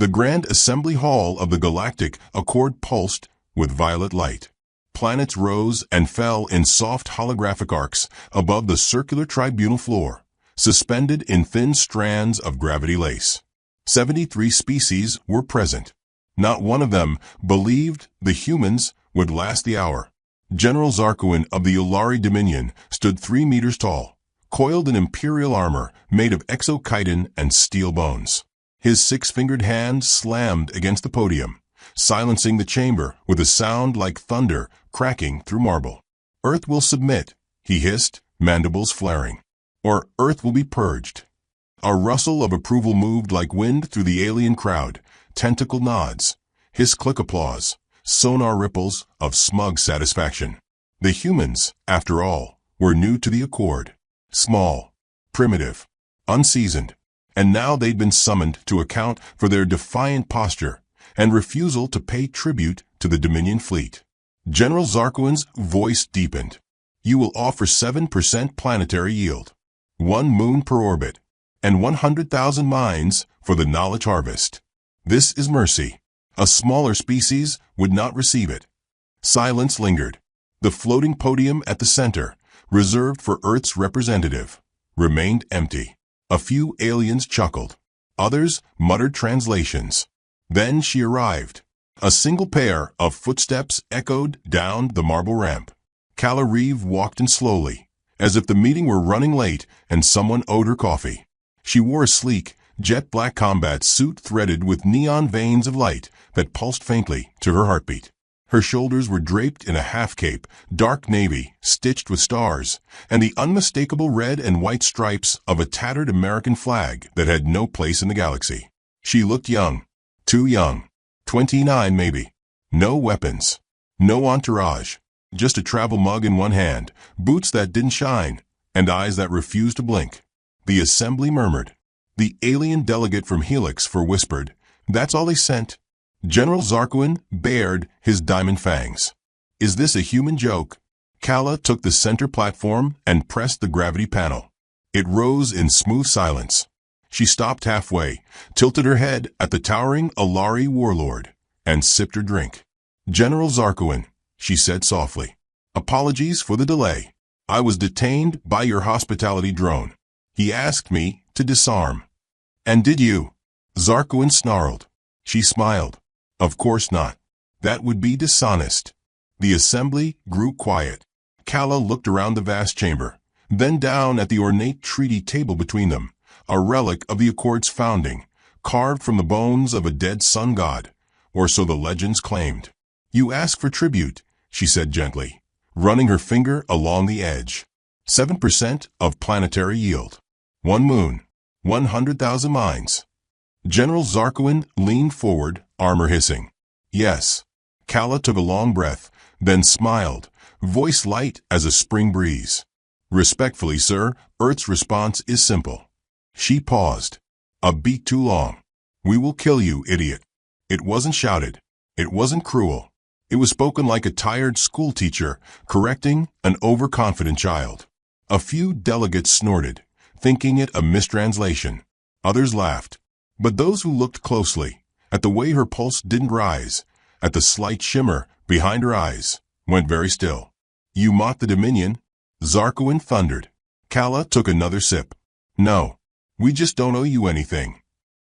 The grand assembly hall of the Galactic Accord pulsed with violet light. Planets rose and fell in soft holographic arcs above the circular tribunal floor, suspended in thin strands of gravity lace. 73 species were present. Not one of them believed the humans would last the hour. General Zarkuin of the Ulari Dominion stood 3 meters tall, coiled in imperial armor made of exochitin and steel bones. His 6-fingered hand slammed against the podium, silencing the chamber with a sound like thunder cracking through marble. "Earth will submit," he hissed, mandibles flaring. "Or Earth will be purged." A rustle of approval moved like wind through the alien crowd, tentacle nods, hiss-click applause, sonar ripples of smug satisfaction. The humans, after all, were new to the Accord. Small, primitive, unseasoned, and now they'd been summoned to account for their defiant posture and refusal to pay tribute to the Dominion fleet. General Zarkuin's voice deepened. "You will offer 7% planetary yield, 1 moon per orbit, and 100,000 mines for the knowledge harvest. This is mercy. A smaller species would not receive it." Silence lingered. The floating podium at the center, reserved for Earth's representative, remained empty. A few aliens chuckled. Others muttered translations. Then she arrived. A single pair of footsteps echoed down the marble ramp. Calla Reeve walked in slowly, as if the meeting were running late and someone owed her coffee. She wore a sleek, jet-black combat suit threaded with neon veins of light that pulsed faintly to her heartbeat. Her shoulders were draped in a half-cape, dark navy, stitched with stars, and the unmistakable red and white stripes of a tattered American flag that had no place in the galaxy. She looked young. Too young. 29 maybe. No weapons. No entourage. Just a travel mug in one hand, boots that didn't shine, and eyes that refused to blink. The assembly murmured. The alien delegate from Helix whispered, "That's all they sent." General Zarkuin bared his diamond fangs. "Is this a human joke?" Calla took the center platform and pressed the gravity panel. It rose in smooth silence. She stopped halfway, tilted her head at the towering Ulari warlord, and sipped her drink. "General Zarkuin," she said softly, "apologies for the delay. I was detained by your hospitality drone. He asked me to disarm." "And did you?" Zarkuin snarled. She smiled. "Of course not. That would be dishonest." The assembly grew quiet. Calla looked around the vast chamber, then down at the ornate treaty table between them, a relic of the Accord's founding, carved from the bones of a dead sun god, or so the legends claimed. "You ask for tribute," she said gently, running her finger along the edge. 7% of planetary yield. 1 moon. 100,000 mines. General Zarkuin leaned forward, armor hissing. "Yes." Calla took a long breath, then smiled, voice light as a spring breeze. "Respectfully, sir, Earth's response is simple." She paused. "A beat too long. We will kill you, idiot." It wasn't shouted. It wasn't cruel. It was spoken like a tired schoolteacher correcting an overconfident child. A few delegates snorted, thinking it a mistranslation. Others laughed. But those who looked closely, at the way her pulse didn't rise, at the slight shimmer behind her eyes, went very still. "You mock the Dominion?" Zarkuin thundered. Calla took another sip. "No. We just don't owe you anything."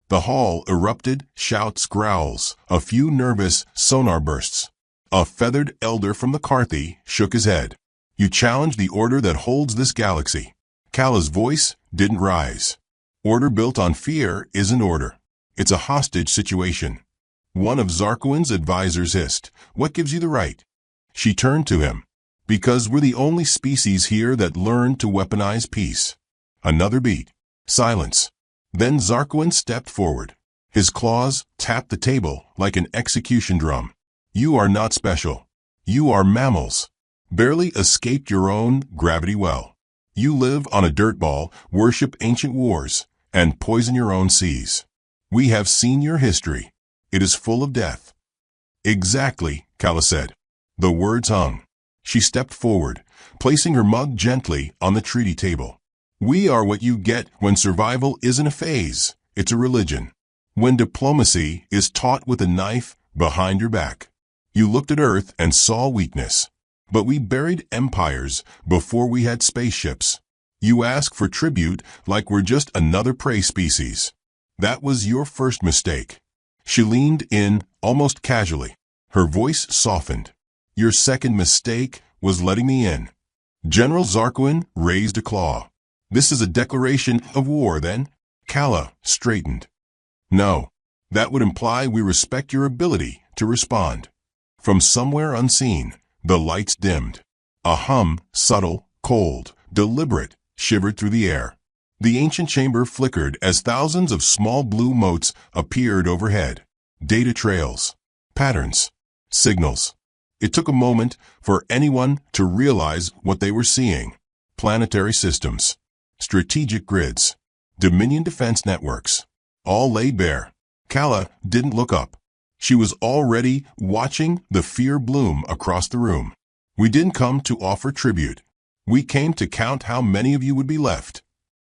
The hall erupted, shouts, growls, a few nervous sonar bursts. A feathered elder from the Carthy shook his head. "You challenge the order that holds this galaxy." Calla's voice didn't rise. "Order built on fear isn't order. It's a hostage situation." One of Zarkuin's advisors hissed, "What gives you the right?" She turned to him. "Because we're the only species here that learned to weaponize peace." Another beat. Silence. Then Zarkuin stepped forward. His claws tapped the table like an execution drum. "You are not special. You are mammals. Barely escaped your own gravity well. You live on a dirt ball, worship ancient wars, and poison your own seas. We have seen your history. It is full of death." "Exactly," Calla said. The words hung. She stepped forward, placing her mug gently on the treaty table. "We are what you get when survival isn't a phase, it's a religion. when diplomacy is taught with a knife behind your back. You looked at Earth and saw weakness. But we buried empires before we had spaceships. You ask for tribute like we're just another prey species. That was your first mistake. She leaned in almost casually. Her voice softened. Your second mistake was letting me in. General Zarquin raised a claw. This is a declaration of war, then? Kala straightened. No, that would imply we respect your ability to respond. From somewhere unseen, the lights dimmed. A hum, subtle, cold, deliberate, shivered through the air. The ancient chamber flickered as thousands of small blue motes appeared overhead. Data trails, patterns, signals. It took a moment for anyone to realize what they were seeing. Planetary systems, strategic grids, Dominion defense networks, all laid bare. Kala didn't look up. She was already watching the fear bloom across the room. We didn't come to offer tribute. We came to count how many of you would be left.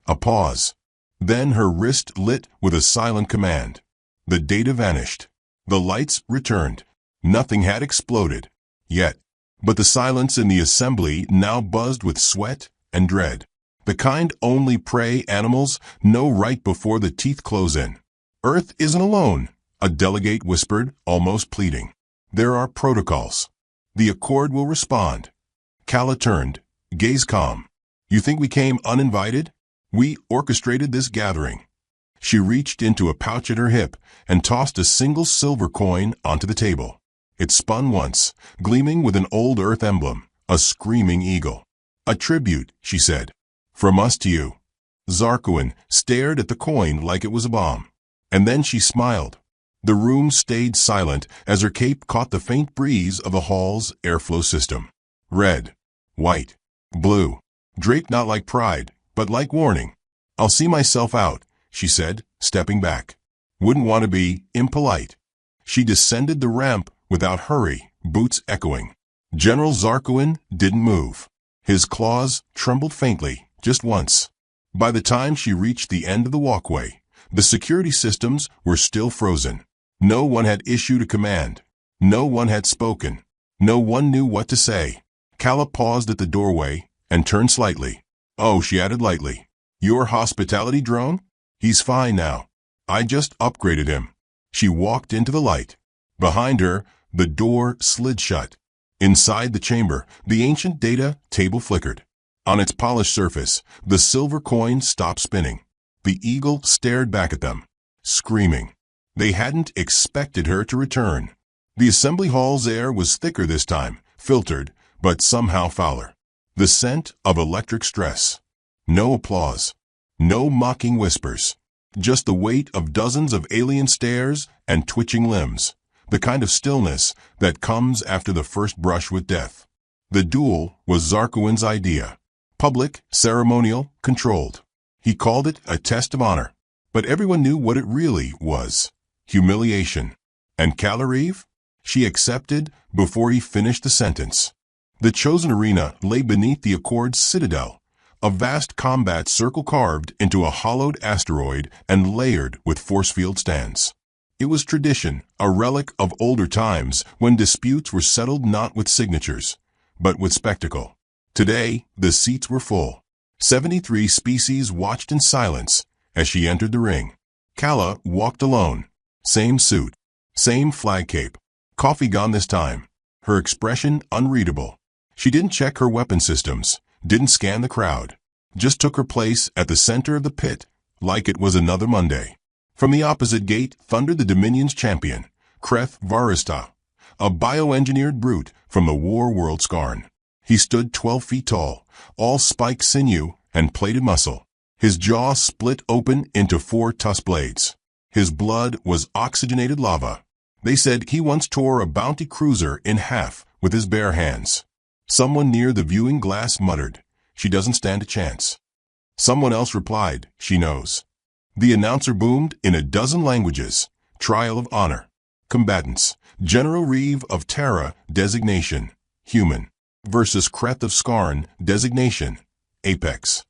A pause. Then her wrist lit with a silent command. The data vanished. The lights returned. Nothing had exploded yet. But the silence in the assembly now buzzed with sweat and dread. The kind only prey animals know right before the teeth close in. Earth isn't alone, a delegate whispered, almost pleading. There are protocols. The Accord will respond. Kala turned, gaze calm. You think we came uninvited? We orchestrated this gathering. She reached into a pouch at her hip and tossed a single silver coin onto the table. It spun once, gleaming with an old Earth emblem, a screaming eagle. A tribute, she said. From us to you. Zarquin stared at the coin like it was a bomb. And then she smiled. The room stayed silent as her cape caught the faint breeze of the hall's airflow system. Red, white, blue, draped not like pride, but like warning. I'll see myself out, she said, stepping back. Wouldn't want to be impolite. She descended the ramp without hurry, boots echoing. General Zarquin didn't move. His claws trembled faintly, just once. By the time she reached the end of the walkway, the security systems were still frozen. No one had issued a command. No one had spoken. No one knew what to say. Kala paused at the doorway and turned slightly. Oh, she added lightly. Your hospitality drone? He's fine now. I just upgraded him. She walked into the light. Behind her, the door slid shut. Inside the chamber, the ancient data table flickered. On its polished surface, the silver coin stopped spinning. The eagle stared back at them, screaming. They hadn't expected her to return. The assembly hall's air was thicker this time, filtered, but somehow fouler. The scent of electric stress. No applause. No mocking whispers. Just the weight of dozens of alien stares and twitching limbs. The kind of stillness that comes after the first brush with death. The duel was Zarquin's idea. Public, ceremonial, controlled. He called it a test of honor. But everyone knew what it really was. Humiliation. And Kala? She accepted before he finished the sentence. The chosen arena lay beneath the Accord's citadel, a vast combat circle carved into a hollowed asteroid and layered with force field stands. It was tradition, a relic of older times when disputes were settled not with signatures, but with spectacle. Today, the seats were full. 73 species watched in silence as she entered the ring. Kala walked alone. Same suit, same flag cape. Coffee gone this time. Her expression unreadable. She didn't check her weapon systems, didn't scan the crowd. Just took her place at the center of the pit, like it was another Monday. From the opposite gate thundered the Dominion's champion, Kreth Varista, a bioengineered brute from the war world Skarn. He stood 12 feet tall, all spiked sinew and plated muscle. His jaw split open into 4 tusk blades. His blood was oxygenated lava. They said he once tore a bounty cruiser in half with his bare hands. Someone near the viewing glass muttered, "She doesn't stand a chance." Someone else replied, "She knows." The announcer boomed in a dozen languages. Trial of honor. Combatants. General Reeve of Terra, designation, human, versus Kreth of Skarn, designation, apex.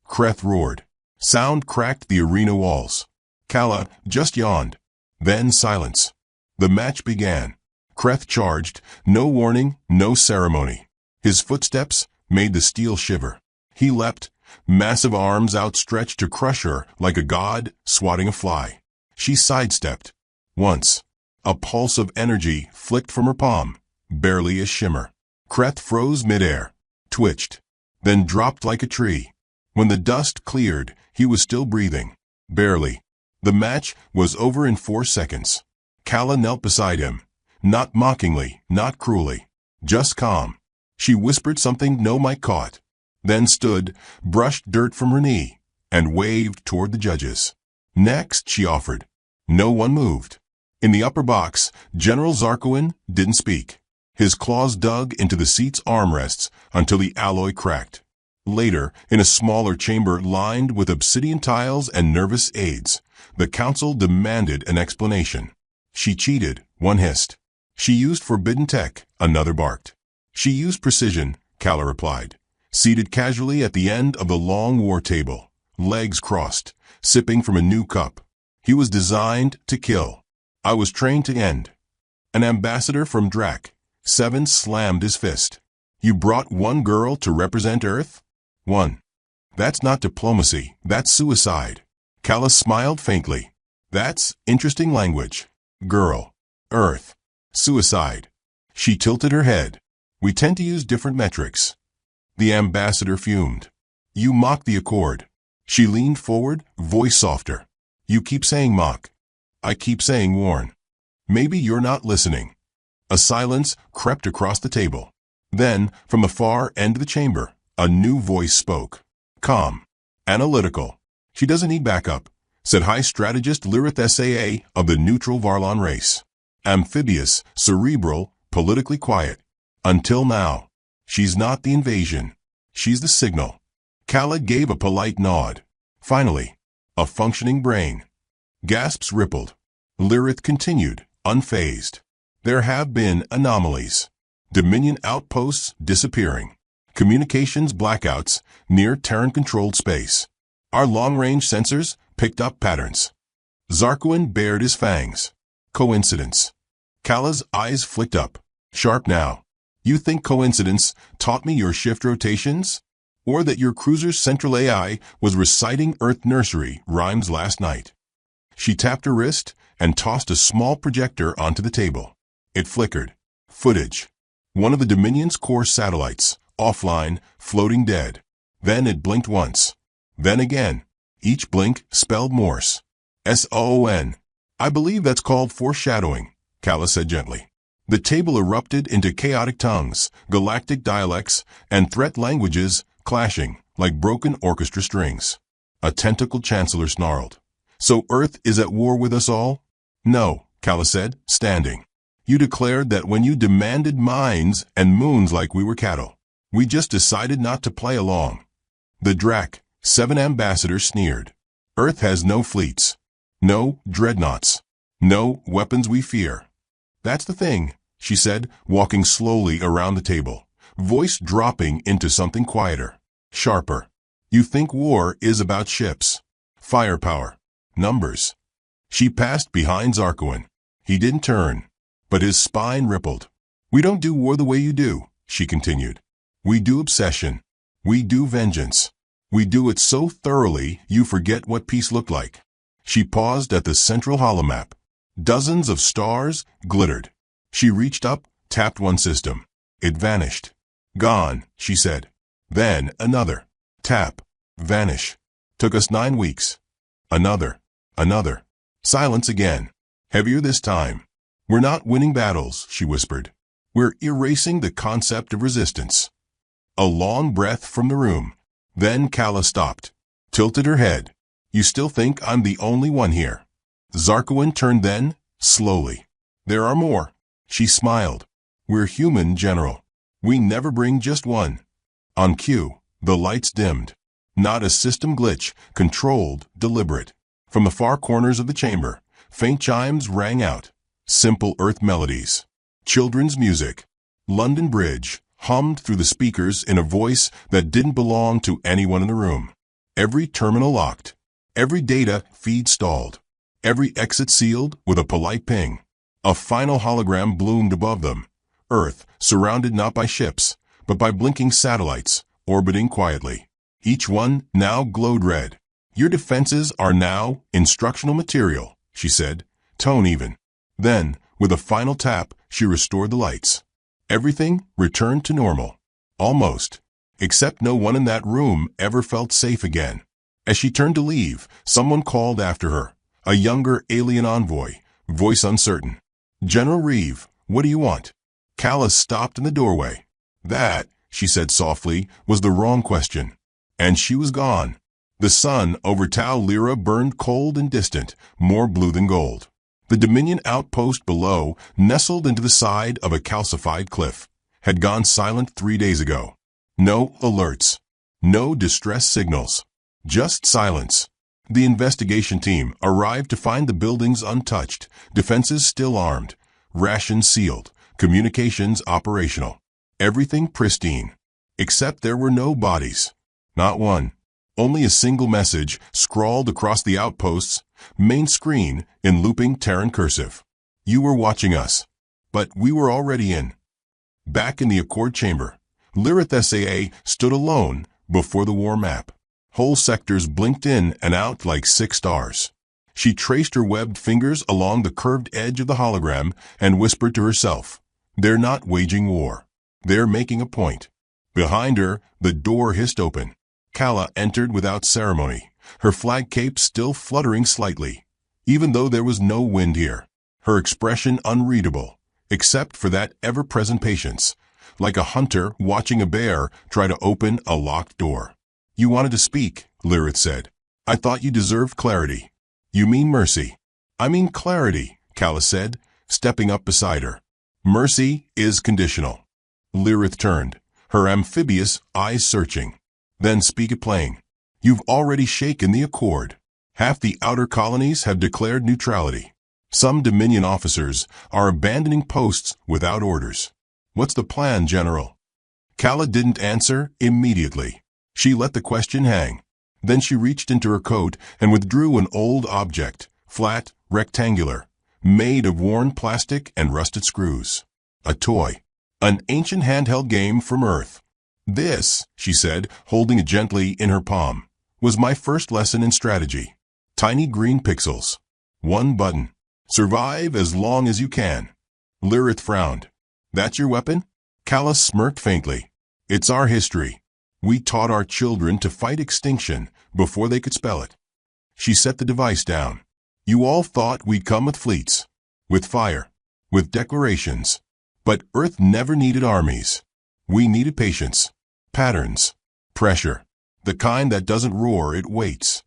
Kreth roared. Sound cracked the arena walls. Kala just yawned. Then silence. The match began. Kreth charged, no warning, no ceremony. His footsteps made the steel shiver. He leapt, massive arms outstretched to crush her like a god swatting a fly. She sidestepped. Once. A pulse of energy flicked from her palm, barely a shimmer. Kreth froze midair, twitched, then dropped like a tree. When the dust cleared, he was still breathing. Barely. The match was over in 4 seconds. Kala knelt beside him. Not mockingly, not cruelly. Just calm. She whispered something no mic caught. Then stood, brushed dirt from her knee, and waved toward the judges. Next, she offered. No one moved. In the upper box, General Zarkoin didn't speak. His claws dug into the seat's armrests until the alloy cracked. Later, in a smaller chamber lined with obsidian tiles and nervous aides, the council demanded an explanation. She cheated, one hissed. She used forbidden tech, another barked. She used precision, Kala replied, seated casually at the end of the long war table, legs crossed, sipping from a new cup. He was designed to kill. I was trained to end. An ambassador from Drac. Seven slammed his fist. You brought one girl to represent Earth? One. That's not diplomacy, that's suicide. Kala smiled faintly. That's interesting language. Girl. Earth. Suicide. She tilted her head. We tend to use different metrics. The ambassador fumed. You mock the accord. She leaned forward, voice softer. You keep saying mock. I keep saying warn. Maybe you're not listening. A silence crept across the table. Then, from the far end of the chamber, a new voice spoke. Calm. Analytical. She doesn't need backup, said High Strategist Lyrith SAA of the neutral Varlon race. Amphibious, cerebral, politically quiet. Until now. She's not the invasion. She's the signal. Kala gave a polite nod. Finally. A functioning brain. Gasps rippled. Lyrith continued, unfazed. There have been anomalies. Dominion outposts disappearing. Communications blackouts near Terran-controlled space. Our long-range sensors picked up patterns. Zarkoin bared his fangs. Coincidence. Kala's eyes flicked up. Sharp now. You think coincidence taught me your shift rotations? Or that your cruiser's central AI was reciting Earth nursery rhymes last night? She tapped her wrist and tossed a small projector onto the table. It flickered. Footage. One of the Dominion's core satellites, offline, floating dead. Then it blinked once. Then again. Each blink spelled Morse. SON. I believe that's called foreshadowing, Kala said gently. The table erupted into chaotic tongues, galactic dialects, and threat languages clashing like broken orchestra strings. A tentacled chancellor snarled. So Earth is at war with us all? No, Kala said, standing. You declared that when you demanded mines and moons like we were cattle. We just decided not to play along. The Drac, 7 ambassadors sneered. Earth has no fleets. No dreadnoughts. No weapons we fear. That's the thing, she said, walking slowly around the table, voice dropping into something quieter, sharper. You think war is about ships, firepower, numbers. She passed behind Zarkoin. He didn't turn, but his spine rippled. We don't do war the way you do, she continued. We do obsession. We do vengeance. We do it so thoroughly you forget what peace looked like. She paused at the central holomap. Dozens of stars glittered. She reached up, tapped one system. It vanished. Gone, she said. Then another. Tap. Vanish. Took us 9 weeks. Another. Another. Silence again. Heavier this time. We're not winning battles, she whispered. We're erasing the concept of resistance. A long breath from the room. Then Kala stopped. Tilted her head. You still think I'm the only one here? Zarkoin turned then, slowly. There are more. She smiled. We're human, General. We never bring just one. On cue, the lights dimmed. Not a system glitch, controlled, deliberate. From the far corners of the chamber, faint chimes rang out. Simple Earth melodies. Children's music. London Bridge hummed through the speakers in a voice that didn't belong to anyone in the room. Every terminal locked. Every data feed stalled. every exit sealed with a polite ping. A final hologram bloomed above them. Earth, surrounded not by ships, but by blinking satellites, orbiting quietly. Each one now glowed red. "Your defenses are now instructional material," she said, tone even. Then, with a final tap, she restored the lights. Everything returned to normal. Almost. Except no one in that room ever felt safe again. As she turned to leave, someone called after her. A younger alien envoy, voice uncertain. "General Reeve, what do you want?" Kala stopped in the doorway. That, she said softly, was the wrong question. And she was gone. The sun over Tau Lyra burned cold and distant, more blue than gold. The Dominion outpost below, nestled into the side of a calcified cliff, had gone silent 3 days ago. No alerts. No distress signals. Just silence. The investigation team arrived to find the buildings untouched, defenses still armed, rations sealed, communications operational. Everything pristine. Except there were no bodies. Not one. Only a single message scrawled across the outpost's main screen in looping Terran cursive. "You were watching us. But we were already in." Back in the Accord chamber, Lyrith SAA stood alone before the war map. Whole sectors blinked in and out like 6 stars. She traced her webbed fingers along the curved edge of the hologram and whispered to herself, "They're not waging war. They're making a point." Behind her, the door hissed open. Kala entered without ceremony, her flag cape still fluttering slightly, even though there was no wind here. Her expression unreadable, except for that ever-present patience, like a hunter watching a bear try to open a locked door. "You wanted to speak," Lyrith said. "I thought you deserved clarity." "You mean mercy." "I mean clarity," Kala said, stepping up beside her. "Mercy is conditional." Lyrith turned, her amphibious eyes searching. "Then speak it plain. You've already shaken the Accord. Half the outer colonies have declared neutrality. Some Dominion officers are abandoning posts without orders. What's the plan, General?" Kala didn't answer immediately. She let the question hang. Then she reached into her coat and withdrew an old object, flat, rectangular, made of worn plastic and rusted screws. A toy. An ancient handheld game from Earth. "This," she said, holding it gently in her palm, "was my first lesson in strategy. Tiny green pixels. One button. Survive as long as you can." Lyrith frowned. "That's your weapon?" Kala smirked faintly. "It's our history. We taught our children to fight extinction before they could spell it." She set the device down. "You all thought we'd come with fleets, with fire, with declarations. But Earth never needed armies. We needed patience, patterns, pressure, the kind that doesn't roar, it waits."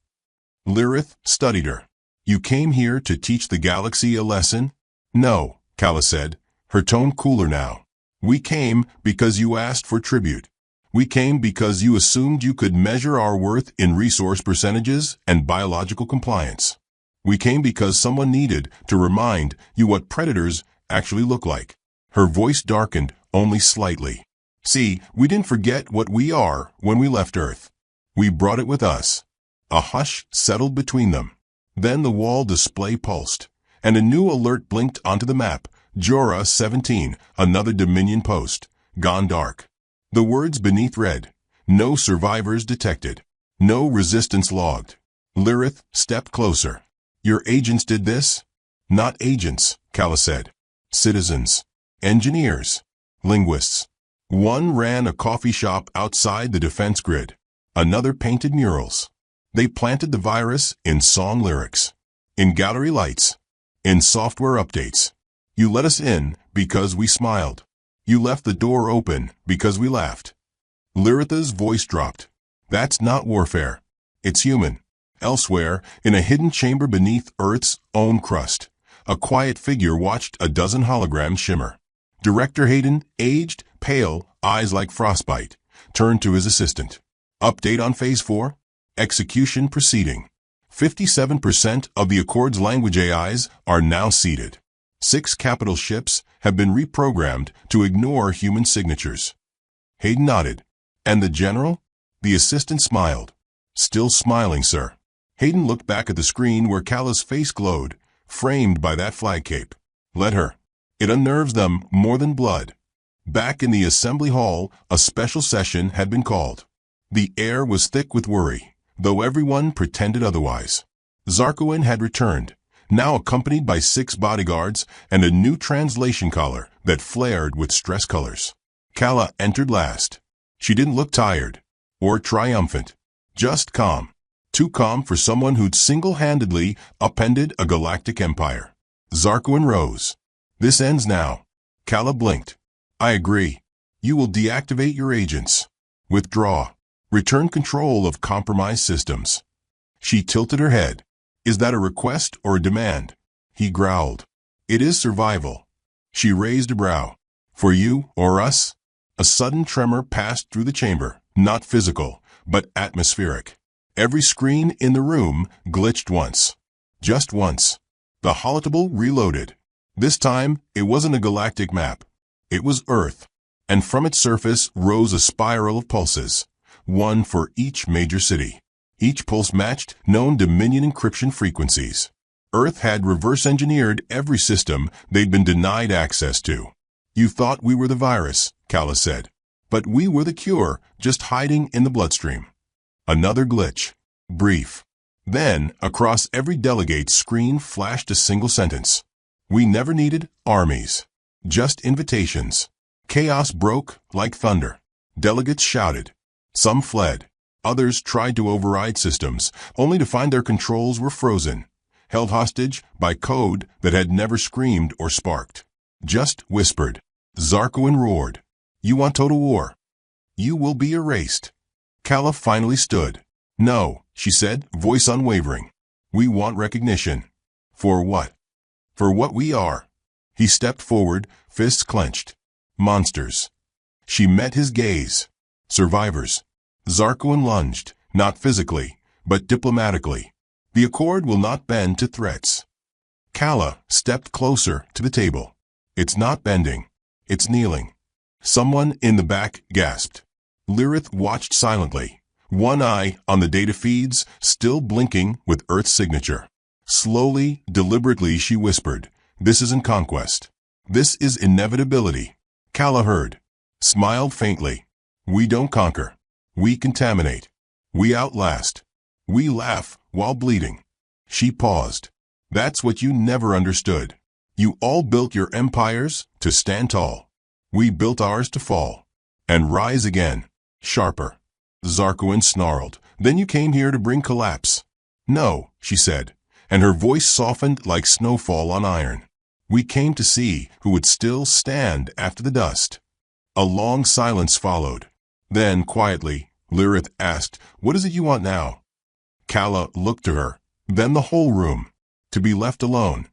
Lyrith studied her. "You came here to teach the galaxy a lesson?" "No," Kala said, her tone cooler now. "We came because you asked for tribute. We came because you assumed you could measure our worth in resource percentages and biological compliance. We came because someone needed to remind you what predators actually look like." Her voice darkened only slightly. "See, we didn't forget what we are when we left Earth. We brought it with us." A hush settled between them. Then the wall display pulsed, and a new alert blinked onto the map. Jorah 17, another Dominion post, gone dark. The words beneath read, "No survivors detected. No resistance logged." Lyrith stepped closer. "Your agents did this?" "Not agents," Kala said. "Citizens. Engineers. Linguists. One ran a coffee shop outside the defense grid. Another painted murals. They planted the virus in song lyrics, in gallery lights, in software updates. You let us in because we smiled. You left the door open because we laughed." Lyritha's voice dropped. "That's not warfare. It's human." Elsewhere, in a hidden chamber beneath Earth's own crust, a quiet figure watched a dozen holograms shimmer. Director Hayden, aged, pale, eyes like frostbite, turned to his assistant. "Update on Phase 4? Execution proceeding. 57% of the Accord's language AIs are now seated. 6 capital ships have been reprogrammed to ignore human signatures." Hayden nodded. "And the general?" The assistant smiled. "Still smiling, sir. Hayden looked back at the screen where Kala's face glowed, framed by that flag cape. Let her. It unnerves them more than blood. Back in the assembly hall, a special session had been called. The air was thick with worry, though everyone pretended otherwise. Zarkoin had returned, now accompanied by 6 bodyguards and a new translation collar that flared with stress colors. Kala entered last. She didn't look tired or triumphant, just calm. Too calm for someone who'd single-handedly upended a galactic empire. Zarkoin rose. This ends now. Kala blinked. I agree. You will deactivate your agents. Withdraw. Return control of compromised systems. She tilted her head. Is that a request or a demand? He growled. It is survival. She raised a brow. For you or us? A sudden tremor passed through the chamber, not physical, but atmospheric. Every screen in the room glitched once. Just once. The holotape reloaded. This time, it wasn't a galactic map. It was Earth. And from its surface rose a spiral of pulses, one for each major city. Each pulse matched known Dominion encryption frequencies. Earth had reverse-engineered every system they'd been denied access to. You thought we were the virus, Kala said. But we were the cure, just hiding in the bloodstream. Another glitch. Brief. Then, across every delegate's screen flashed a single sentence. We never needed armies. Just invitations. Chaos broke like thunder. Delegates shouted. Some fled. Others tried to override systems, only to find their controls were frozen, held hostage by code that had never screamed or sparked. Just whispered. Zarkoin roared. You want total war? You will be erased. Kala finally stood. No, she said, voice unwavering. We want recognition. For what? For what we are. He stepped forward, fists clenched. Monsters. She met his gaze. Survivors. Zarkoin lunged, not physically, but diplomatically. The accord will not bend to threats. Kala stepped closer to the table. It's not bending. It's kneeling. Someone in the back gasped. Lyrith watched silently, one eye on the data feeds, still blinking with Earth's signature. Slowly, deliberately, she whispered, This isn't conquest. This is inevitability. Kala heard. Smiled faintly. We don't conquer. We contaminate. We outlast. We laugh while bleeding. She paused. That's what you never understood. You all built your empires to stand tall. We built ours to fall. And rise again. Sharper. Zarkoin snarled. Then you came here to bring collapse. No, she said, and her voice softened like snowfall on iron. We came to see who would still stand after the dust. A long silence followed. Then, quietly, Lyrith asked, What is it you want now? Kala looked to her, then the whole room. To be left alone.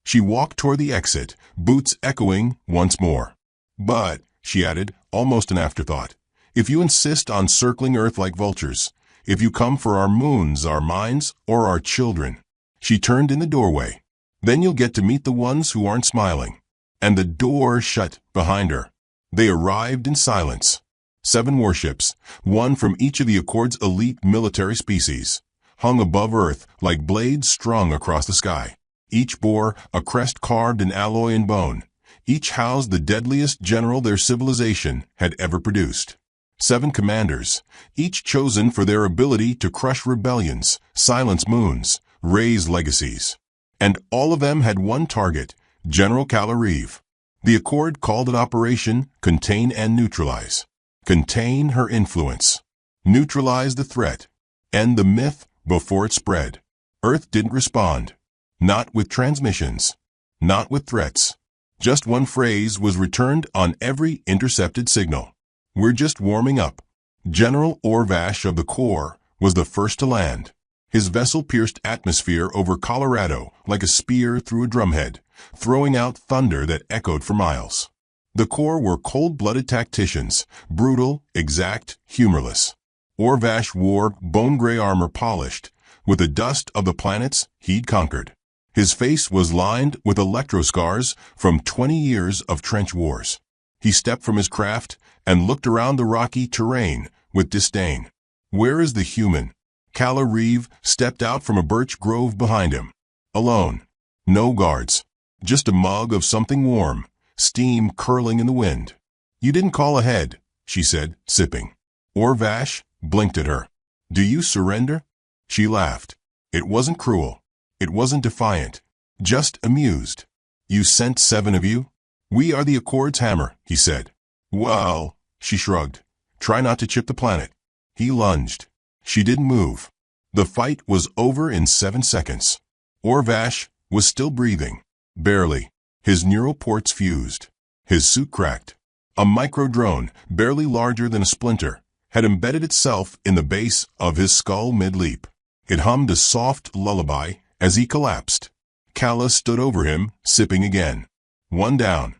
She walked toward the exit, boots echoing once more. But, she added, almost an afterthought, if you insist on circling Earth like vultures, if you come for our moons, our minds, or our children. She turned in the doorway. Then you'll get to meet the ones who aren't smiling. And the door shut behind her. They arrived in silence. 7 warships, one from each of the Accord's elite military species, hung above Earth like blades strung across the sky. Each bore a crest carved in alloy and bone. Each housed the deadliest general their civilization had ever produced. 7 commanders, each chosen for their ability to crush rebellions, silence moons, raise legacies. And all of them had one target, General Kala Reeve. The Accord called it Operation Contain and Neutralize. Contain her influence. Neutralize the threat. End the myth before it spread. Earth didn't respond. Not with transmissions. Not with threats. Just one phrase was returned on every intercepted signal. We're just warming up. General Orvash of the Corps was the first to land. His vessel pierced atmosphere over Colorado like a spear through a drumhead, throwing out thunder that echoed for miles. The Corps were cold-blooded tacticians, brutal, exact, humorless. Orvash wore bone-gray armor polished, with the dust of the planets he'd conquered. His face was lined with electro-scars from 20 years of trench wars. He stepped from his craft and looked around the rocky terrain with disdain. Where is the human? Kala Reeve stepped out from a birch grove behind him. Alone. No guards. Just a mug of something warm, steam curling in the wind. "You didn't call ahead," she said, sipping. Orvash blinked at her. "Do you surrender?" She laughed. It wasn't cruel. It wasn't defiant. Just amused. "You sent 7 of you?" "We are the Accord's hammer," he said. "Well," she shrugged. "Try not to chip the planet." He lunged. She didn't move. The fight was over in 7 seconds. Orvash was still breathing. Barely. His neural ports fused. His suit cracked. A micro-drone, barely larger than a splinter, had embedded itself in the base of his skull mid-leap. It hummed a soft lullaby as he collapsed. Kala stood over him, sipping again. 1 down.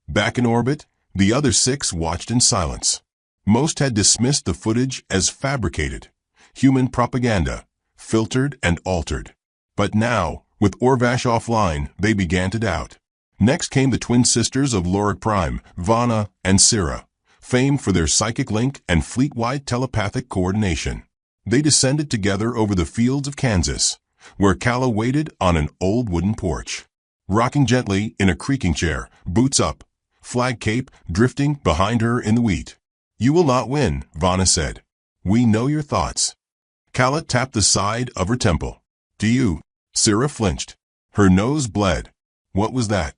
Back in orbit, the other 6 watched in silence. Most had dismissed the footage as fabricated, human propaganda, filtered and altered. But now, with Orvash offline, they began to doubt. Next came the twin sisters of Lorik Prime, Vana and Sira, famed for their psychic link and fleet-wide telepathic coordination. They descended together over the fields of Kansas, where Kala waited on an old wooden porch. Rocking gently in a creaking chair, boots up, flag cape drifting behind her in the wheat. "You will not win," Vana said. "We know your thoughts." Kala tapped the side of her temple. "Do you?" Sira flinched. Her nose bled. "What was that?"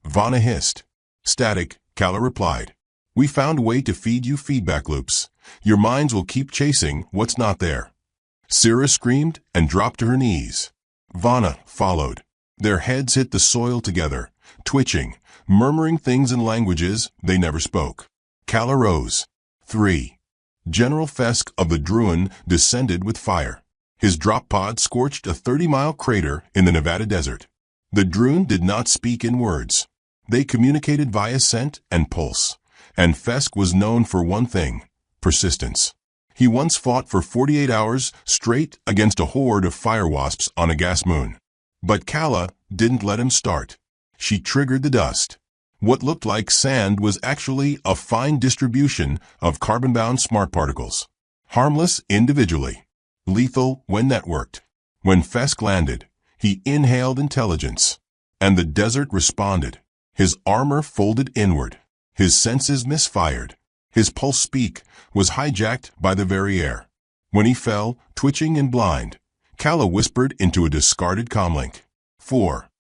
Vana hissed. "Static," Kala replied. "We found a way to feed you feedback loops. Your minds will keep chasing what's not there." Sira screamed and dropped to her knees. Vana followed. Their heads hit the soil together, twitching, murmuring things in languages they never spoke. Kala rose. 3. General Fesk of the Druin descended with fire. His drop pod scorched a 30-mile crater in the Nevada desert. The Druin did not speak in words. They communicated via scent and pulse, and Fesk was known for one thing: persistence. He once fought for 48 hours straight against a horde of fire wasps on a gas moon. But Kala didn't let him start. She triggered the dust. What looked like sand was actually a fine distribution of carbon-bound smart particles. Harmless individually, lethal when networked. When Fesk landed, he inhaled intelligence, and the desert responded. His armor folded inward. His senses misfired. His pulse speak was hijacked by the very air. When he fell, twitching and blind, Kala whispered into a discarded comlink. 4.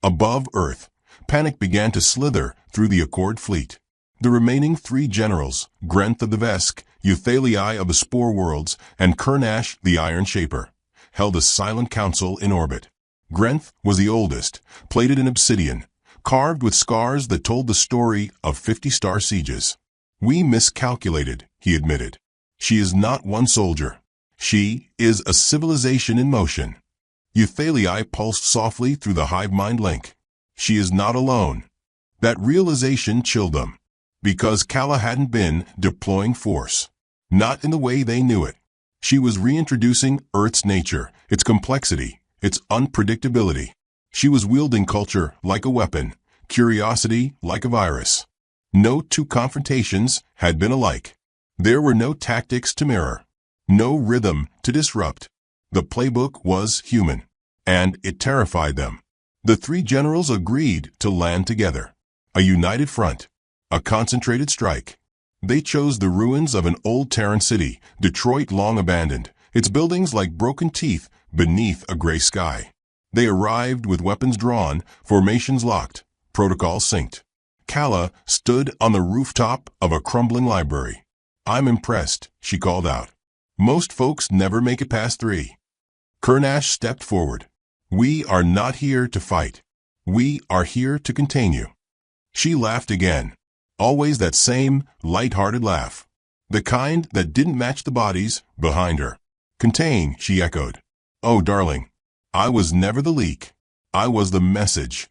Above Earth, panic began to slither through the Accord fleet. The remaining 3 generals, Grenth of the Vesk, Euthalii of the Spore Worlds, and Kurnash the Iron Shaper, held a silent council in orbit. Grenth was the oldest, plated in obsidian, carved with scars that told the story of 50-star sieges. "We miscalculated," he admitted. "She is not one soldier. She is a civilization in motion." Euthalii pulsed softly through the hive mind link. She is not alone. That realization chilled them, because Kala hadn't been deploying force. Not in the way they knew it. She was reintroducing Earth's nature, its complexity, its unpredictability. She was wielding culture like a weapon, curiosity like a virus. No 2 confrontations had been alike. There were no tactics to mirror, no rhythm to disrupt. The playbook was human, and it terrified them. The 3 generals agreed to land together. A united front, a concentrated strike. They chose the ruins of an old Terran city, Detroit long abandoned, its buildings like broken teeth beneath a gray sky. They arrived with weapons drawn, formations locked, protocols synced. Kala stood on the rooftop of a crumbling library. "I'm impressed," she called out. "Most folks never make it past 3. Kurnash stepped forward. "We are not here to fight. We are here to contain you." She laughed again. Always that same light-hearted laugh. The kind that didn't match the bodies behind her. "Contain," she echoed. "Oh, darling. I was never the leak. I was the message."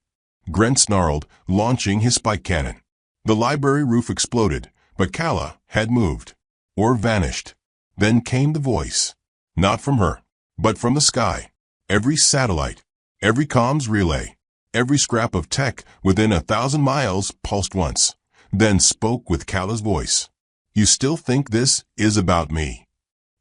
Grent snarled, launching his spike cannon. The library roof exploded, but Kala had moved. Or vanished. Then came the voice. Not from her, but from the sky. Every satellite, every comms relay, every scrap of tech within 1,000 miles pulsed once, then spoke with Kala's voice. "You still think this is about me?"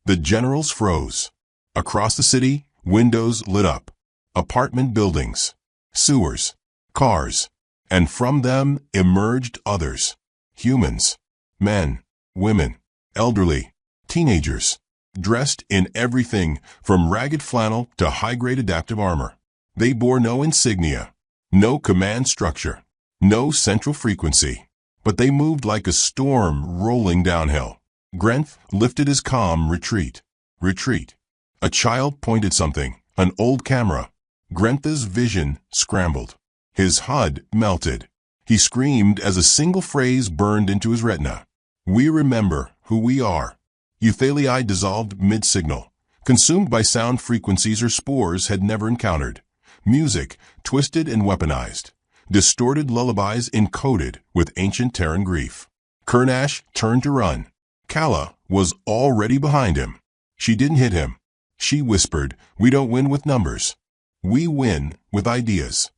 The generals froze. Across the city, windows lit up. Apartment buildings, sewers, cars, and from them emerged others. Humans, men, women, elderly, teenagers, dressed in everything from ragged flannel to high-grade adaptive armor. They bore no insignia, no command structure, no central frequency, but they moved like a storm rolling downhill. Grenth lifted his calm retreat. Retreat. A child pointed something, an old camera. Grenth's vision scrambled. His HUD melted. He screamed as a single phrase burned into his retina. We remember who we are. Euthaliai dissolved mid-signal, consumed by sound frequencies or spores had never encountered. Music, twisted and weaponized. Distorted lullabies encoded with ancient Terran grief. Kurnash turned to run. Kala was already behind him. She didn't hit him. She whispered, "We don't win with numbers. We win with ideas."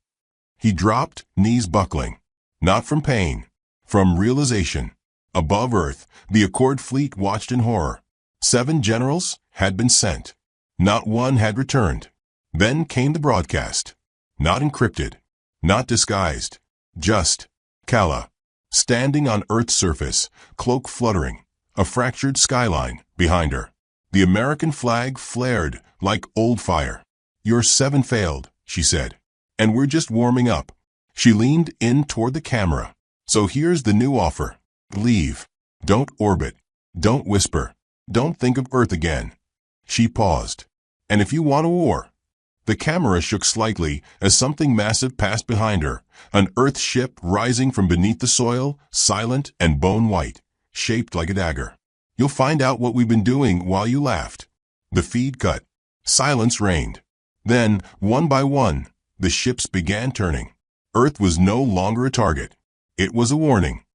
He dropped, knees buckling. Not from pain, from realization. Above Earth, the Accord fleet watched in horror. 7 generals had been sent. Not one had returned. Then came the broadcast. Not encrypted. Not disguised. Just Kala, standing on Earth's surface, cloak fluttering, a fractured skyline behind her. The American flag flared like old fire. "Your 7 failed," she said, "and we're just warming up." She leaned in toward the camera. "So here's the new offer. Leave. Don't orbit. Don't whisper. Don't think of Earth again." She paused. "And if you want a war?" The camera shook slightly as something massive passed behind her, an Earth ship rising from beneath the soil, silent and bone-white, shaped like a dagger. "You'll find out what we've been doing while you laughed." The feed cut. Silence reigned. Then, one by one, the ships began turning. Earth was no longer a target. It was a warning.